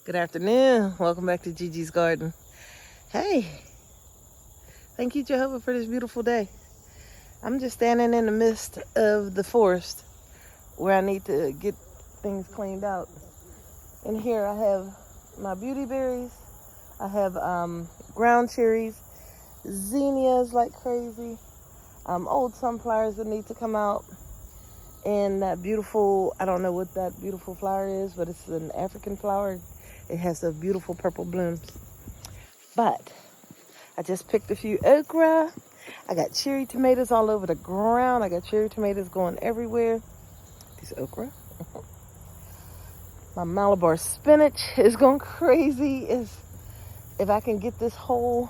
Good afternoon. Welcome back to Gigi's Garden. Hey, thank you, Jehovah, for this beautiful day. I'm just standing in the midst of the forest where I need to get things cleaned out. In here, I have my beauty berries. I have ground cherries, zinnias like crazy, old sunflowers that need to come out, and that beautiful, I don't know what that beautiful flower is, but it's an African flower. It has the beautiful purple blooms. But I just picked a few okra. I got cherry tomatoes all over the ground. I got cherry tomatoes going everywhere. These okra. My Malabar spinach is going crazy. If I can get this whole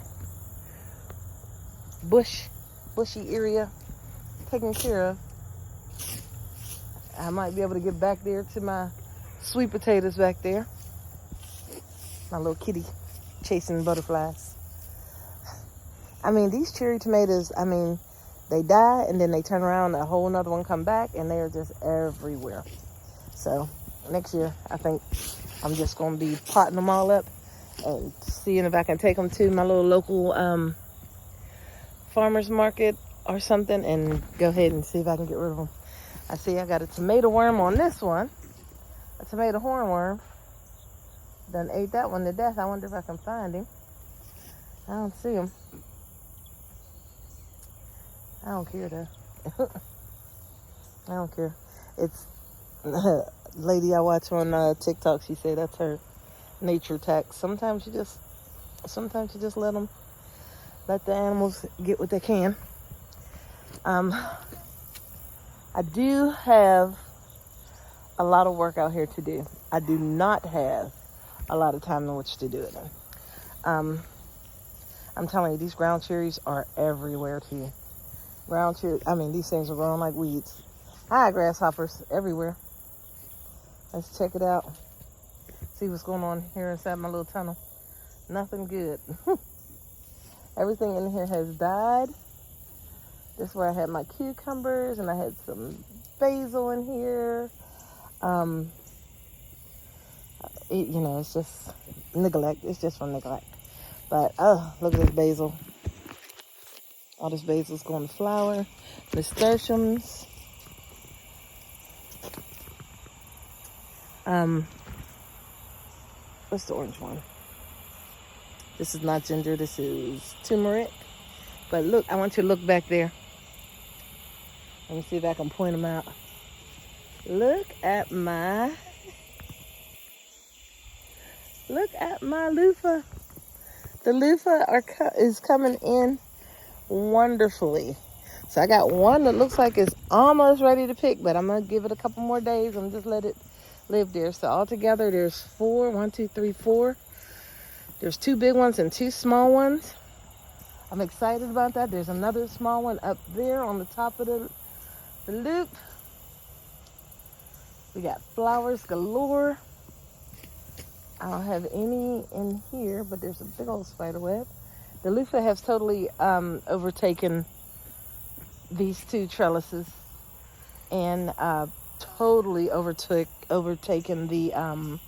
bushy area taken care of, I might be able to get back there to my sweet potatoes back there. My little kitty chasing butterflies. I mean, these cherry tomatoes, they die and then they turn around and a whole nother one come back and they're just everywhere. So next year, I think I'm just going to be potting them all up and seeing if I can take them to my little local farmer's market or something and go ahead and see if I can get rid of them. I see I got a tomato worm on this one, a tomato hornworm. Done ate that one to death. I wonder if I can find him. I don't see him. I don't care though. I don't care. It's lady I watch on TikTok. She said that's her nature tax. Sometimes you just let the animals get what they can. I do have a lot of work out here to do. I do not have a lot of time in which to do it in. I'm telling you, these ground cherries are everywhere too. Ground cherries, these things are growing like weeds. Hi, grasshoppers everywhere. Let's check it out. See what's going on here inside my little tunnel. Nothing good. Everything in here has died. This is where I had my cucumbers and I had some basil in here. It's just neglect. It's just from neglect. But, look at this basil. All this basil's going to flower. Nasturtiums. What's the orange one? This is not ginger. This is turmeric. But look, I want you to look back there. Let me see if I can point them out. Look at my loofah. The loofah is coming in wonderfully. So I got one that looks like it's almost ready to pick, but I'm going to give it a couple more days and just let it live there. So altogether there's 4. 1, 2, 3, 4. There's 2 big ones and 2 small ones. I'm excited about that. There's another small one up there on the top of the loop. We got flowers galore. I don't have any in here, but there's a big old spider web. The loofah has totally overtaken these 2 trellises and totally overtaken the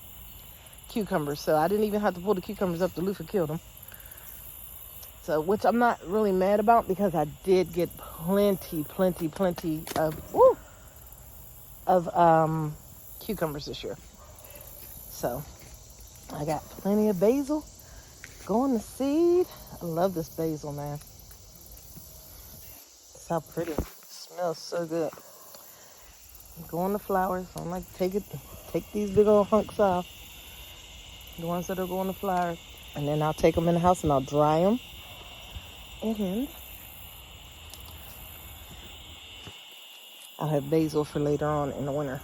cucumbers. So I didn't even have to pull the cucumbers up. The loofah killed them. So, which I'm not really mad about because I did get plenty of cucumbers this year. So I got plenty of basil going to seed. I love this basil, man. It's how pretty. It smells so good. Going to flowers. I'm like, take these big old hunks off. The ones that are going to flowers. And then I'll take them in the house and I'll dry them. And I'll have basil for later on in the winter.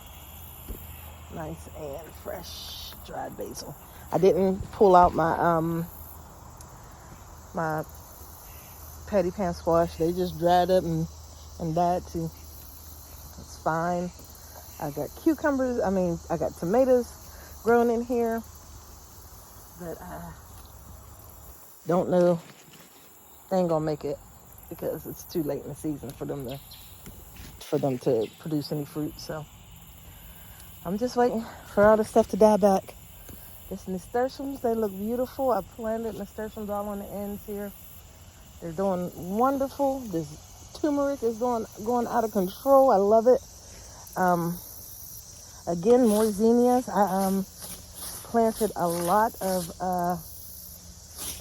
Nice and fresh dried basil. I didn't pull out my my patty pan squash. They just dried up and died too. It's fine. I got cucumbers. I got tomatoes growing in here. But I don't know. They ain't gonna make it because it's too late in the season for them to produce any fruit. So I'm just waiting for all the stuff to die back. It's nasturtiums. They look beautiful. I planted nasturtiums all on the ends here. They're doing wonderful. This turmeric is going out of control. I love it. Again, more zinnias. I planted a lot of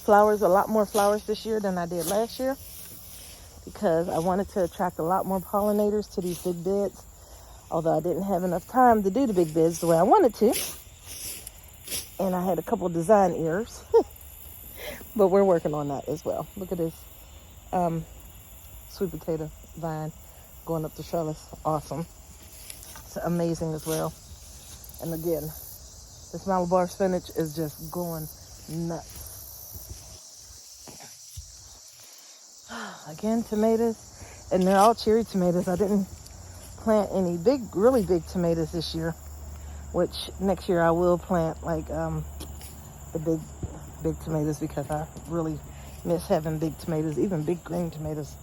flowers, a lot more flowers this year than I did last year, because I wanted to attract a lot more pollinators to these big beds, although I didn't have enough time to do the big beds the way I wanted to, and I had a couple design errors. But we're working on that as well. Look at this sweet potato vine going up the trellis. Awesome. It's amazing as well. And again, this Malabar spinach is just going nuts. Again, tomatoes, and they're all cherry tomatoes. I didn't plant any really big tomatoes this year, which next year I will plant like the big tomatoes, because I really miss having big tomatoes, even big green tomatoes.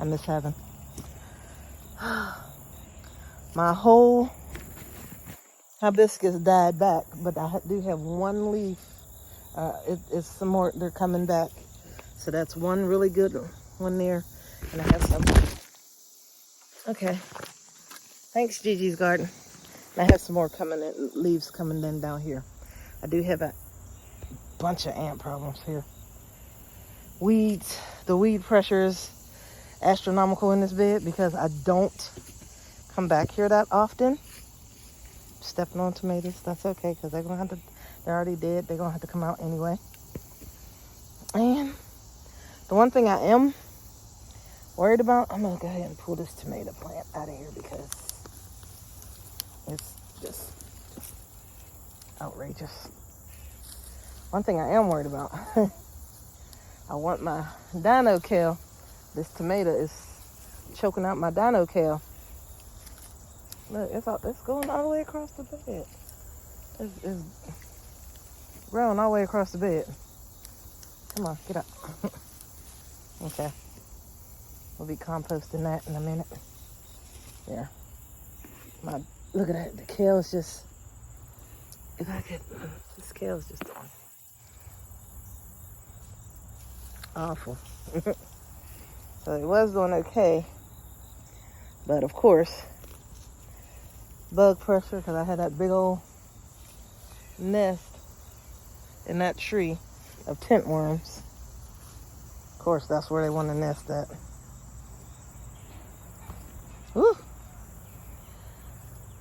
I miss having. My whole hibiscus died back, but I do have one leaf. It's some more. They're coming back, so that's one really good one there, and I have some. Okay, thanks, Gigi's Garden. And I have some more coming in, leaves coming in down here. I do have a bunch of ant problems here. Weeds. The weed pressure is astronomical in this bed because I don't come back here that often. Stepping on tomatoes, that's okay, because they're already dead. They're gonna have to come out anyway. And the one thing I am worried about, I'm gonna go ahead and pull this tomato plant out of here because it's just outrageous. One thing I am worried about, I want my dino kale. This tomato is choking out my dino kale. Look, it's going all the way across the bed. It's growing all the way across the bed. Come on, get up. Okay. We'll be composting that in a minute. There. Look at that. The kale is just, this kale is just awful. So it was doing okay. But of course, bug pressure, because I had that big old nest in that tree of tent worms. Of course, that's where they want to nest at. Woo!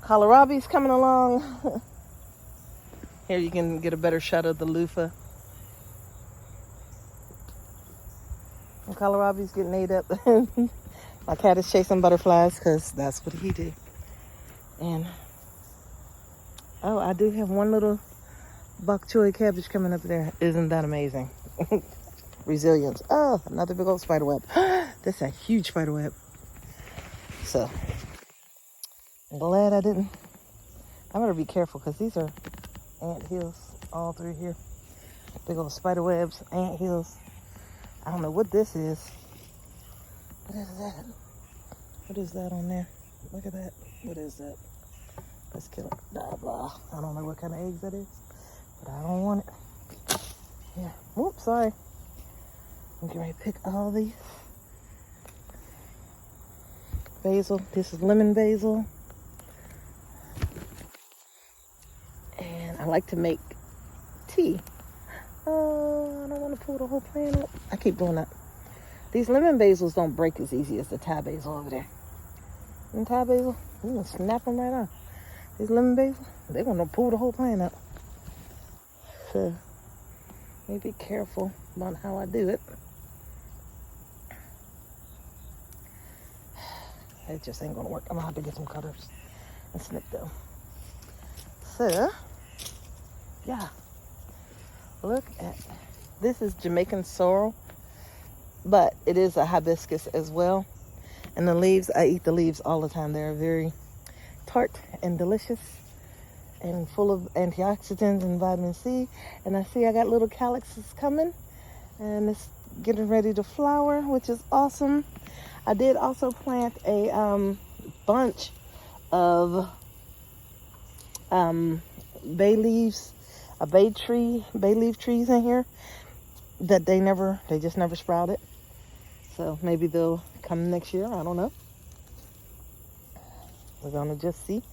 Kohlrabi's coming along. Here you can get a better shot of the loofah. And Kohlrabi's getting ate up. My cat is chasing butterflies because that's what he do. And oh, I do have one little bok choy cabbage coming up there. Isn't that amazing? Resilience. Oh, another big old spider web. That's a huge spider web. So I'm glad I didn't. I better be careful because these are ant hills all through here. Big old spider webs, ant hills. I don't know what this is. What is that? What is that on there? Look at that. What is that? Let's kill it. Blah, blah. I don't know what kind of eggs that is, but I don't want it. Yeah. Whoops, sorry. I'm getting ready to pick all these. Basil. This is lemon basil. And I like to make tea. Oh, I don't want to pull the whole plant up. I keep doing that. These lemon basils don't break as easy as the Thai basil over there. And Thai basil, you can snap them right off. These lemon basil, they're going to pull the whole plant up. So, let me be careful about how I do it. It just ain't going to work. I'm going to have to get some cutters and snip them. So, yeah. Look at, this is Jamaican sorrel, but it is a hibiscus as well. And the leaves, I eat the leaves all the time. They're very tart and delicious and full of antioxidants and vitamin C. And I see I got little calyxes coming and it's getting ready to flower, which is awesome. I did also plant a bunch of bay leaves. bay leaf trees in here that they just never sprouted. So maybe they'll come next year. I don't know. We're gonna just see.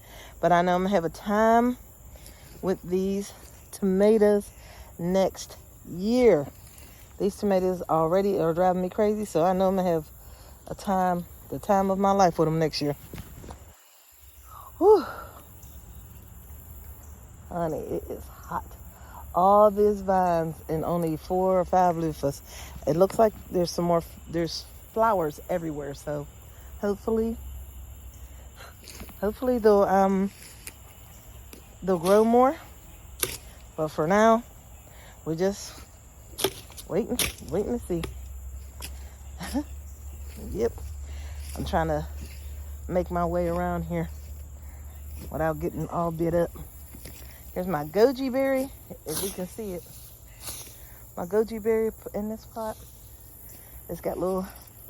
But I know I'm gonna have a time with these tomatoes next year. These tomatoes already are driving me crazy, so I know I'm gonna have the time of my life with them next year. Whew. Honey, it is hot. All these vines and only 4 or 5 loofahs. It looks like there's flowers everywhere, so hopefully they'll grow more. But for now, we're just waiting to see. Yep. I'm trying to make my way around here without getting all bit up. Here's my goji berry, if you can see it. My goji berry in this pot. It's got little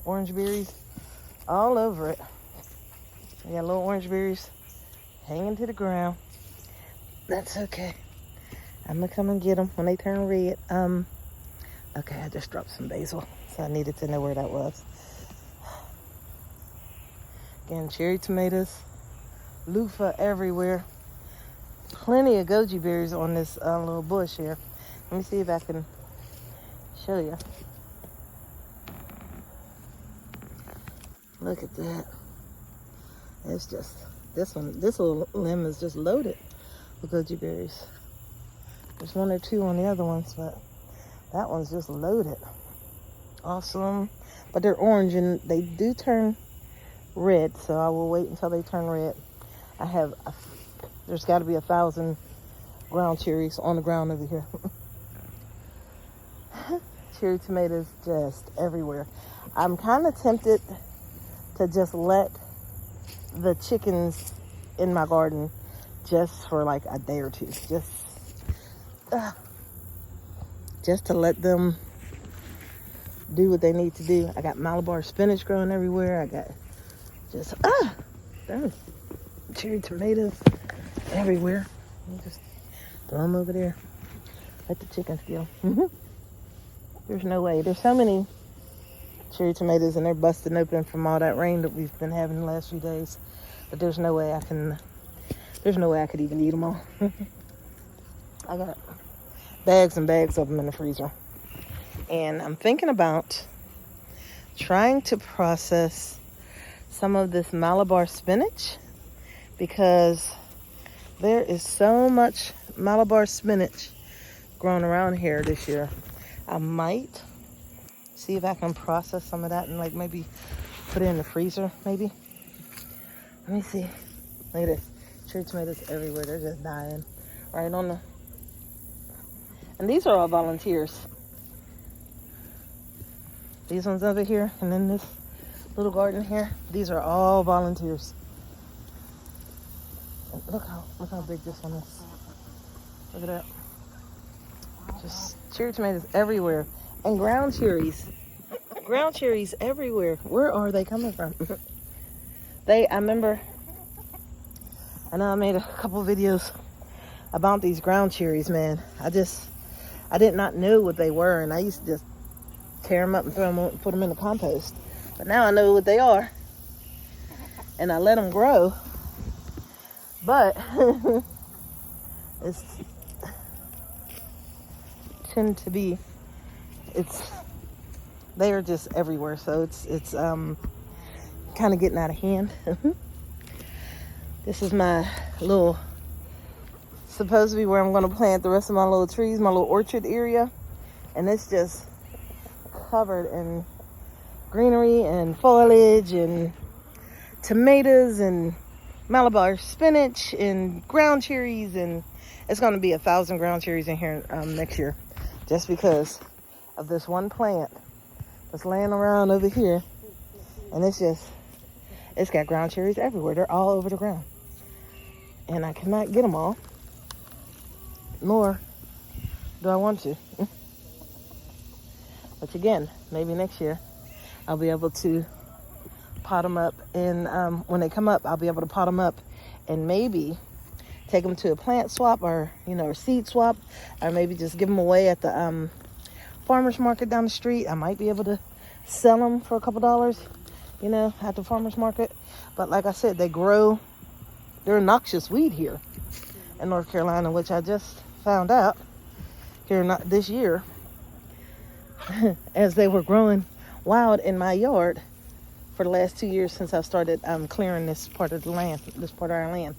orange berries all over it. I got little orange berries hanging to the ground. That's okay. I'm gonna come and get them when they turn red. Okay, I just dropped some basil, so I needed to know where that was. Again, cherry tomatoes, loofah everywhere. Plenty of goji berries on this little bush here. Let me see if I can show you. Look at that. It's just, this little limb is just loaded with goji berries. There's 1 or 2 on the other ones, but that one's just loaded. Awesome. But they're orange and they do turn red, so I will wait until they turn red. There's got to be 1,000 ground cherries on the ground over here. Cherry tomatoes just everywhere. I'm kind of tempted to just let the chickens in my garden just for like a day or two. Just to let them do what they need to do. I got Malabar spinach growing everywhere. I got just cherry tomatoes everywhere. Just throw them over there. Let the chickens go. There's no way. There's so many cherry tomatoes and they're busting open from all that rain that we've been having the last few days. But there's no way I could even eat them all. I got bags and bags of them in the freezer. And I'm thinking about trying to process some of this Malabar spinach because there is so much Malabar spinach growing around here this year. I might see if I can process some of that and like maybe put it in the freezer maybe. Let me see. Look at this. Cherry tomatoes everywhere. They're just dying. Right on the... And these are all volunteers. These ones over here and then this little garden here. These are all volunteers. And look how big this one is. Look at that. Just cherry tomatoes everywhere. And ground cherries. Ground cherries everywhere. Where are they coming from? I remember, I know I made a couple videos about these ground cherries, man. I did not know what they were, and I used to just tear them up and put them in the compost. But now I know what they are, and I let them grow. But they are just everywhere. So it's kind of getting out of hand. This is my little, supposed to be where I'm going to plant the rest of my little trees, my little orchard area. And it's just covered in greenery and foliage and tomatoes and Malabar spinach and ground cherries. And it's going to be 1,000 ground cherries in here next year, just because of this one plant that's laying around over here. And it's got ground cherries everywhere. They're all over the ground. And I cannot get them all. Nor do I want to. But again, maybe next year I'll be able to pot them up. And when they come up, I'll be able to pot them up and maybe take them to a plant swap, or or seed swap, or maybe just give them away at the farmers market down the street. I might be able to sell them for a couple dollars, at the farmers market. But like I said, they're a noxious weed here in North Carolina, which I just found out here not this year as they were growing wild in my yard for the last 2 years since I started clearing this part of our land.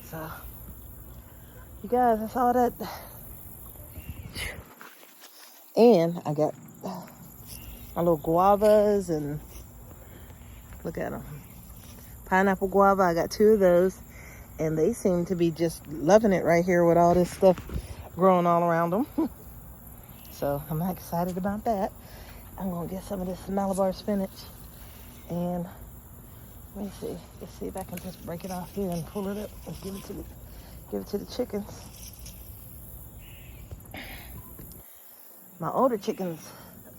So, you guys, that's all that. And I got my little guavas, and look at them. Pineapple guava, I got 2 of those, and they seem to be just loving it right here with all this stuff growing all around them. So I'm excited about that. I'm gonna get some of this Malabar spinach, and let me see. Let's see if I can just break it off here and pull it up and give it to the chickens. My older chickens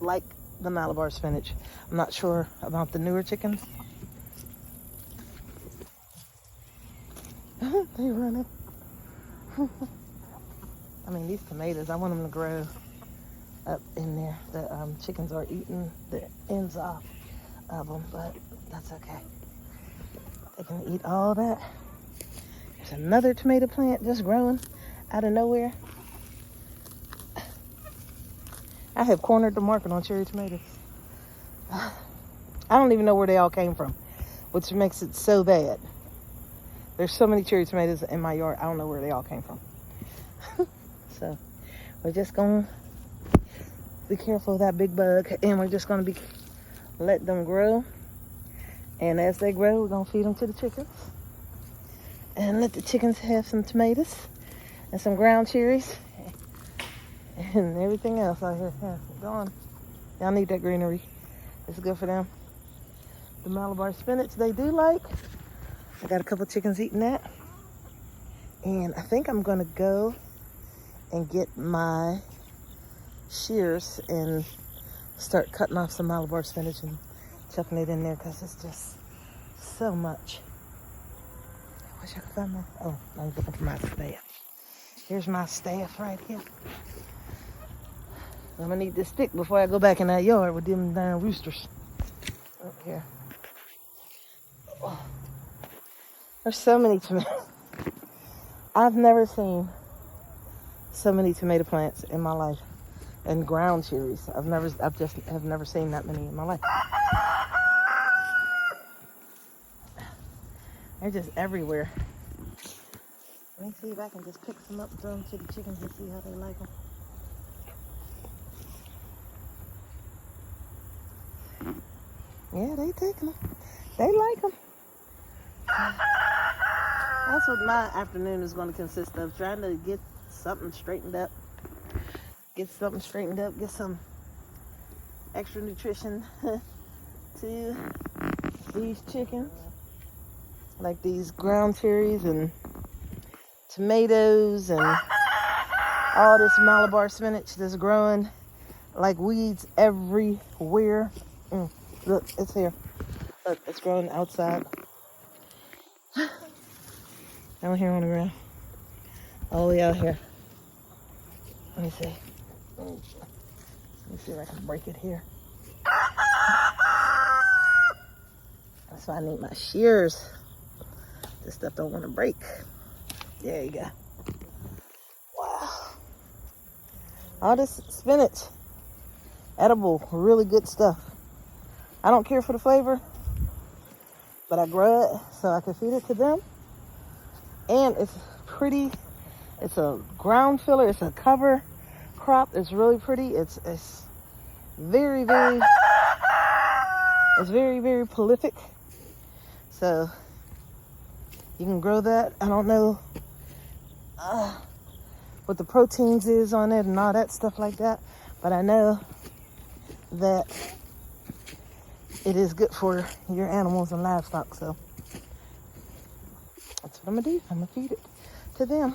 like the Malabar spinach. I'm not sure about the newer chickens. They running. I mean, these tomatoes, I want them to grow up in there. The chickens are eating the ends off of them, but that's okay. They can eat all that. There's another tomato plant just growing out of nowhere. I have cornered the market on cherry tomatoes. I don't even know where they all came from, which makes it so bad. There's so many cherry tomatoes in my yard, I don't know where they all came from. So we're just going to be careful of that big bug, and we're just going to let them grow. And as they grow, we're going to feed them to the chickens. And let the chickens have some tomatoes and some ground cherries and everything else out here. Yeah, go on. Y'all need that greenery. It's good for them. The Malabar spinach they do like. I got a couple chickens eating that. And I think I'm going to go and get my shears and start cutting off some Malabar spinach and chucking it in there, because it's just so much. I wish I could find my... Oh, I'm looking for my staff. Here's my staff right here. I'm going to need this stick before I go back in that yard with them darn roosters. Up here. Oh. There's so many tomatoes. I've never seen so many tomato plants in my life, and ground cherries. I've never seen that many in my life. They're just everywhere. Let me see if I can just pick some up, throw them to the chickens, and see how they like them. Yeah, they taking them. They like them. That's what my afternoon is going to consist of, trying to get something straightened up. Get some extra nutrition to these chickens. Like these ground cherries and tomatoes and all this Malabar spinach that's growing like weeds everywhere. Look, it's here. Look, it's growing outside. Down here on the ground. All the way out here. Let me see. Let me see if I can break it here. That's why I need my shears. This stuff don't want to break. There you go. Wow. All this spinach. Edible, really good stuff. I don't care for the flavor, but I grow it so I can feed it to them. And it's pretty. It's a ground filler. It's a cover crop. It's really pretty. It's very, very, it's very, very prolific. So you can grow that. I don't know what the proteins is on it and all that stuff like that, but I know that it is good for your animals and livestock. So that's what I'm gonna do. I'm gonna feed it to them.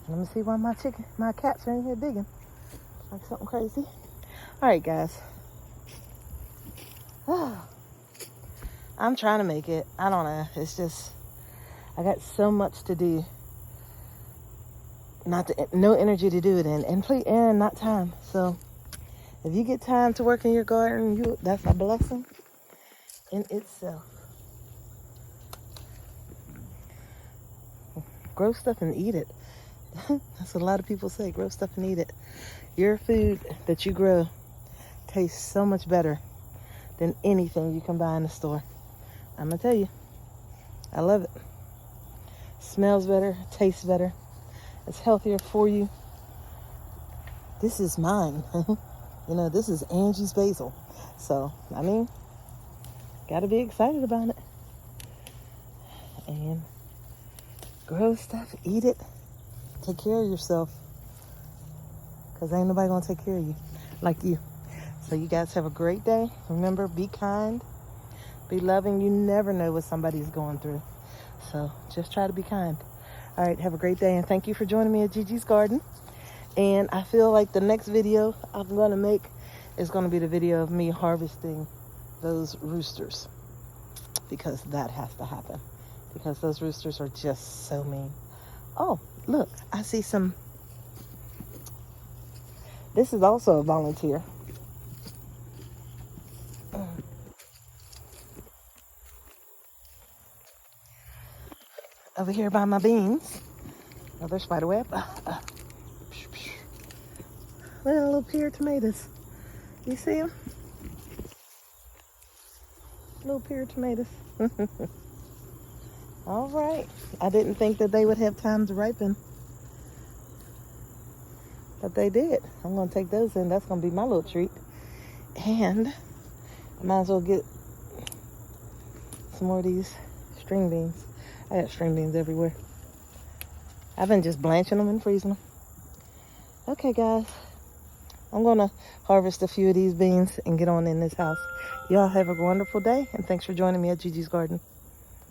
Let me see why my cats are in here digging like something crazy. All right, guys. I'm trying to make it. I don't know. It's just I got so much to do. No energy to do it in, and not time. So if you get time to work in your garden, that's a blessing in itself. Grow stuff and eat it. That's what a lot of people say. Grow stuff and eat it. Your food that you grow tastes so much better than anything you can buy in the store. I'm gonna tell you, I love it. Smells better, tastes better. It's healthier for you. This is mine. This is Angie's basil. So, I mean, gotta be excited about it. And grow stuff, eat it, take care of yourself. Because ain't nobody gonna take care of you like you. So you guys have a great day. Remember, be kind, be loving. You never know what somebody's going through. So just try to be kind. All right, have a great day. And thank you for joining me at Gigi's Garden. And I feel like the next video I'm going to make is going to be the video of me harvesting those roosters. Because that has to happen. Because those roosters are just so mean. Oh, look, I see some. This is also a volunteer. Over here by my beans. Another spider web. Little pear tomatoes. You see them? Little pear tomatoes. All right. I didn't think that they would have time to ripen. But they did. I'm going to take those in. That's going to be my little treat. And I might as well get some more of these string beans. I got string beans everywhere. I've been just blanching them and freezing them. Okay, guys. I'm going to harvest a few of these beans and get on in this house. Y'all have a wonderful day, and thanks for joining me at Gigi's Garden.